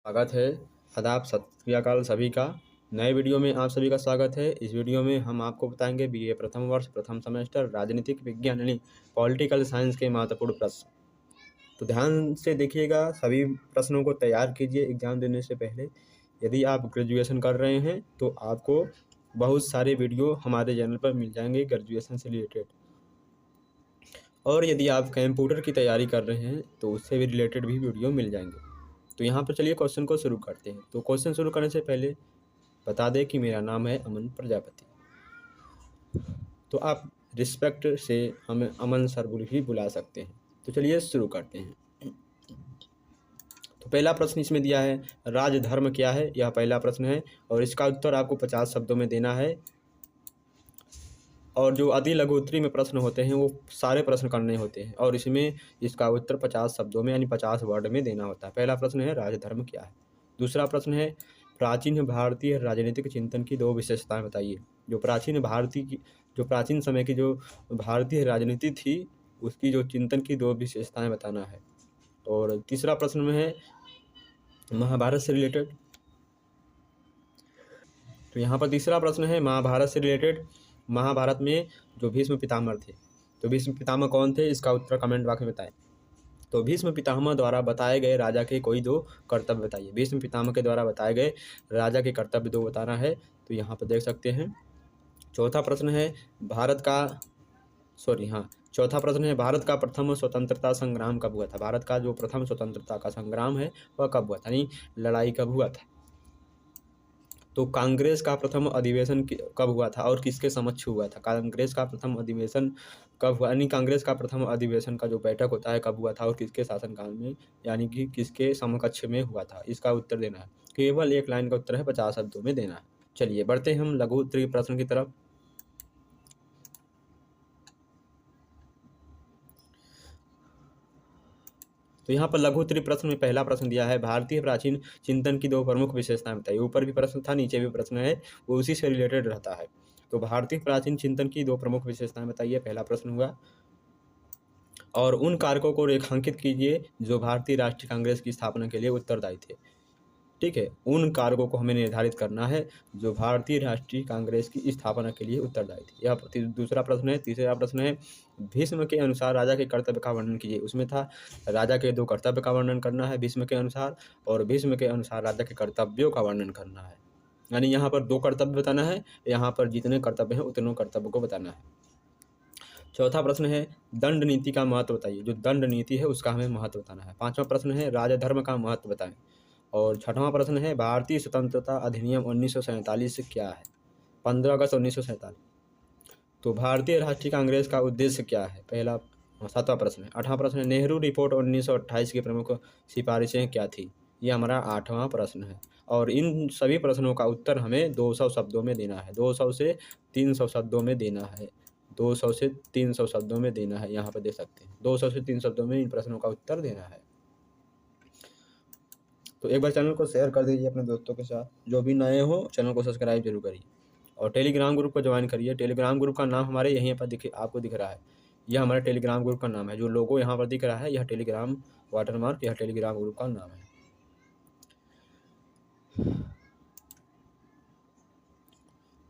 स्वागत है। आदाब, सत श्री अकाल सभी का। नए वीडियो में आप सभी का स्वागत है। इस वीडियो में हम आपको बताएंगे बीए प्रथम वर्ष प्रथम सेमेस्टर राजनीतिक विज्ञान यानी पॉलिटिकल साइंस के महत्वपूर्ण प्रश्न। तो ध्यान से देखिएगा, सभी प्रश्नों को तैयार कीजिए एग्जाम देने से पहले। यदि आप ग्रेजुएशन कर रहे हैं तो आपको बहुत सारे वीडियो हमारे चैनल पर मिल जाएंगे ग्रेजुएशन से रिलेटेड, और यदि आप कंप्यूटर की तैयारी कर रहे हैं तो उससे भी रिलेटेड भी वीडियो मिल जाएंगे। तो यहाँ पर चलिए क्वेश्चन को शुरू करते हैं। तो क्वेश्चन शुरू करने से पहले बता दें कि मेरा नाम है अमन प्रजापति। तो आप रिस्पेक्ट से हमें अमन सर भी बुला सकते हैं। तो चलिए शुरू करते हैं। तो पहला प्रश्न इसमें दिया है, राजधर्म क्या है? यह पहला प्रश्न है और इसका उत्तर आपको 50 शब्दों में देना है। और जो अति लघु उत्तरी में प्रश्न होते हैं वो सारे प्रश्न करने होते हैं और इसमें इसका उत्तर 50 शब्दों में यानी 50 वर्ड में देना होता है। पहला प्रश्न है, राजधर्म क्या है? दूसरा प्रश्न है, प्राचीन भारतीय राजनीतिक चिंतन की दो विशेषताएं बताइए। जो प्राचीन समय की जो भारतीय राजनीति थी उसकी जो चिंतन की दो विशेषताएं बताना है। और तीसरा प्रश्न में है महाभारत से रिलेटेड। तो यहाँ पर तीसरा प्रश्न है महाभारत से रिलेटेड, महाभारत में जो भीष्म पितामह थे, तो भीष्म पितामह कौन थे? इसका उत्तर कमेंट बॉक्स में बताएं। तो भीष्म पितामह द्वारा बताए गए राजा के कोई दो कर्तव्य बताइए। भीष्म पितामह के द्वारा बताए गए राजा के कर्तव्य दो बताना है। तो यहाँ पर देख सकते हैं। चौथा प्रश्न है भारत का प्रथम स्वतंत्रता संग्राम कब हुआ था? भारत का जो प्रथम स्वतंत्रता का संग्राम है वह कब हुआ था, यानी लड़ाई कब हुआ था? तो कांग्रेस का प्रथम अधिवेशन कब हुआ था और किसके समक्ष हुआ था? कांग्रेस का प्रथम अधिवेशन कब हुआ, यानी कांग्रेस का प्रथम अधिवेशन का जो बैठक होता है कब हुआ था और किसके शासनकाल में, यानी कि किसके समकक्ष में हुआ था? इसका उत्तर देना है। केवल एक लाइन का उत्तर है, 50 शब्दों में देना है। चलिए बढ़ते हैं हम लघु उत्तरीय प्रश्न की तरफ। तो यहाँ पर लघु उत्तरीय प्रश्न में पहला प्रश्न दिया है, भारतीय प्राचीन चिंतन की दो प्रमुख विशेषताएं बताइए। ऊपर भी प्रश्न था, नीचे भी प्रश्न है, वो उसी से रिलेटेड रहता है। तो भारतीय प्राचीन चिंतन की दो प्रमुख विशेषताएं बताइए, पहला प्रश्न हुआ। और उन कारकों को रेखांकित कीजिए जो भारतीय राष्ट्रीय कांग्रेस की स्थापना के लिए उत्तरदायी थे। ठीक है, उन कारकों को हमें निर्धारित करना है जो भारतीय राष्ट्रीय कांग्रेस की स्थापना के लिए उत्तरदायी थे। यह दूसरा प्रश्न है। तीसरा प्रश्न है, भीष्म के अनुसार राजा के कर्तव्य का वर्णन कीजिए। उसमें था राजा के दो कर्तव्य का वर्णन करना है भीष्म के अनुसार, और भीष्म के अनुसार राजा के कर्तव्यों का वर्णन करना है। यानी यहाँ पर दो कर्तव्य बताना है, यहाँ पर जितने कर्तव्य हैं उतनों कर्तव्य को बताना है। चौथा प्रश्न है, दंड नीति का महत्व बताइए। जो दंड नीति है उसका हमें महत्व बताना है। पांचवा प्रश्न है, राजधर्म का महत्व बताएं। और छठवां प्रश्न है, भारतीय स्वतंत्रता अधिनियम 1947 क्या है? 15 अगस्त 1947। तो भारतीय राष्ट्रीय कांग्रेस का उद्देश्य क्या है? पहला सातवां प्रश्न है। आठवां प्रश्न है, नेहरू रिपोर्ट 1928 की प्रमुख सिफारिशें क्या थी? ये हमारा आठवां प्रश्न है। और इन सभी प्रश्नों का उत्तर हमें 200 शब्दों में देना है। 200 से 300 शब्दों में देना है। 200 से 300 शब्दों में देना है। यहाँ पर देख सकते हैं 200 से 300 शब्दों में इन प्रश्नों का उत्तर देना है। तो एक बार चैनल को शेयर कर दीजिए अपने दोस्तों के साथ। जो भी नए हो चैनल को सब्सक्राइब जरूर करिए और टेलीग्राम ग्रुप को ज्वाइन करिए। टेलीग्राम ग्रुप का नाम हमारे यहीं पर आपको दिख रहा है। यह हमारे टेलीग्राम ग्रुप का नाम है। जो लोगो यहाँ पर दिख रहा है यह टेलीग्राम वाटरमार्क, यह टेलीग्राम ग्रुप का नाम है।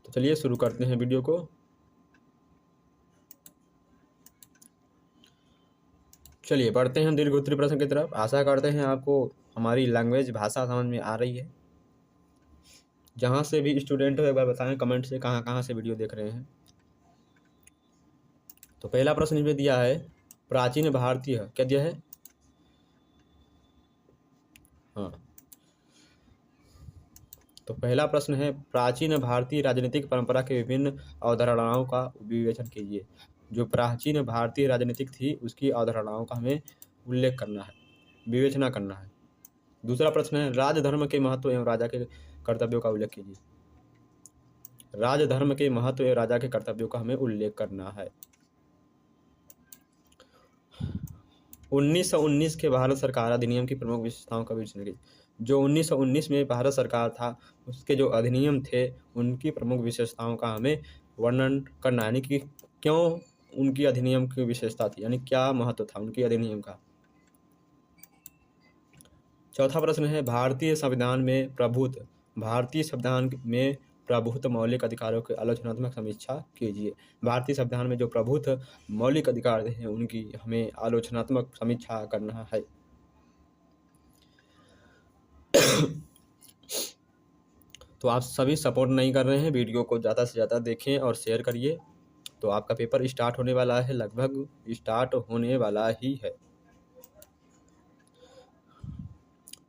तो चलिए शुरू करते हैं वीडियो को। चलिए बढ़ते हैं दीर्घ उत्तरीय प्रश्न की तरफ। आशा करते हैं आपको हमारी लैंग्वेज भाषा समझ में आ रही है। जहाँ से भी स्टूडेंट हो एक बार बताएं कमेंट से कहाँ से वीडियो देख रहे हैं। तो पहला प्रश्न इसमें दिया है, प्राचीन भारतीय क्या दिया है? हाँ, तो पहला प्रश्न है, प्राचीन भारतीय राजनीतिक परंपरा के विभिन्न अवधारणाओं का विवेचन कीजिए। जो प्राचीन भारतीय राजनीतिक थी उसकी अवधारणाओं का हमें उल्लेख करना है, विवेचना करना है। दूसरा प्रश्न है, राजधर्म के महत्व एवं राजा के कर्तव्यों का उल्लेख कीजिए। राजधर्म के महत्व एवं राजा के कर्तव्यों का हमें उल्लेख करना है। 1919 के भारत सरकार अधिनियम की प्रमुख विशेषताओं का विवेचन कीजिए। जो 1919 में भारत सरकार था उसके जो अधिनियम थे उनकी प्रमुख विशेषताओं का हमें वर्णन करना है, यानी कि क्यों उनकी अधिनियम की विशेषता थी, यानी क्या महत्व था उनकी अधिनियम का। चौथा प्रश्न है भारतीय संविधान में प्रभुत्व मौलिक अधिकारों की आलोचनात्मक समीक्षा कीजिए। भारतीय संविधान में जो प्रभुत्व मौलिक अधिकार हैं उनकी हमें आलोचनात्मक समीक्षा करना है। तो आप सभी सपोर्ट नहीं कर रहे हैं, वीडियो को ज़्यादा से ज़्यादा देखें और शेयर करिए। तो आपका पेपर स्टार्ट होने वाला है, लगभग स्टार्ट होने वाला ही है।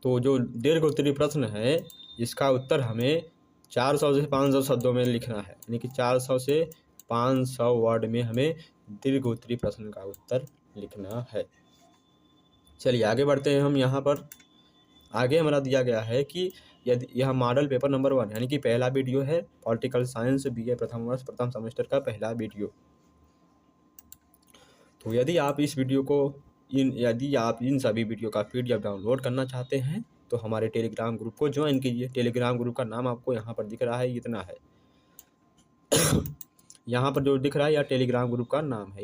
तो जो दीर्घ उत्तरीय प्रश्न है इसका उत्तर हमें 400 से 500 शब्दों में लिखना है, यानी कि 400 से 500 वर्ड में हमें दीर्घ उत्तरीय प्रश्न का उत्तर लिखना है। चलिए आगे बढ़ते हैं हम। यहाँ पर आगे हमारा दिया गया है कि यदि यह मॉडल पेपर नंबर 1 यानी कि पहला वीडियो है, पॉलिटिकल साइंस BA प्रथम वर्ष प्रथम सेमेस्टर का पहला वीडियो। तो यदि आप इन सभी वीडियो का PDF डाउनलोड करना चाहते हैं तो हमारे टेलीग्राम ग्रुप को ज्वाइन कीजिए। टेलीग्राम ग्रुप का नाम आपको यहाँ पर दिख रहा है, इतना है। यहाँ पर जो दिख रहा है यह टेलीग्राम ग्रुप का नाम है,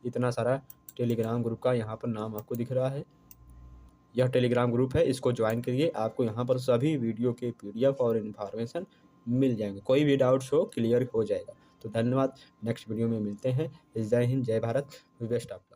इतना सारा टेलीग्राम ग्रुप का यहाँ पर नाम आपको दिख रहा है। यह टेलीग्राम ग्रुप है, इसको ज्वाइन करिए। आपको यहाँ पर सभी वीडियो के PDF और इन्फॉर्मेशन मिल जाएंगे। कोई भी डाउट्स हो क्लियर हो जाएगा। तो धन्यवाद, नेक्स्ट वीडियो में मिलते हैं। जय हिंद, जय भारत, बेस्ट ऑफ लक।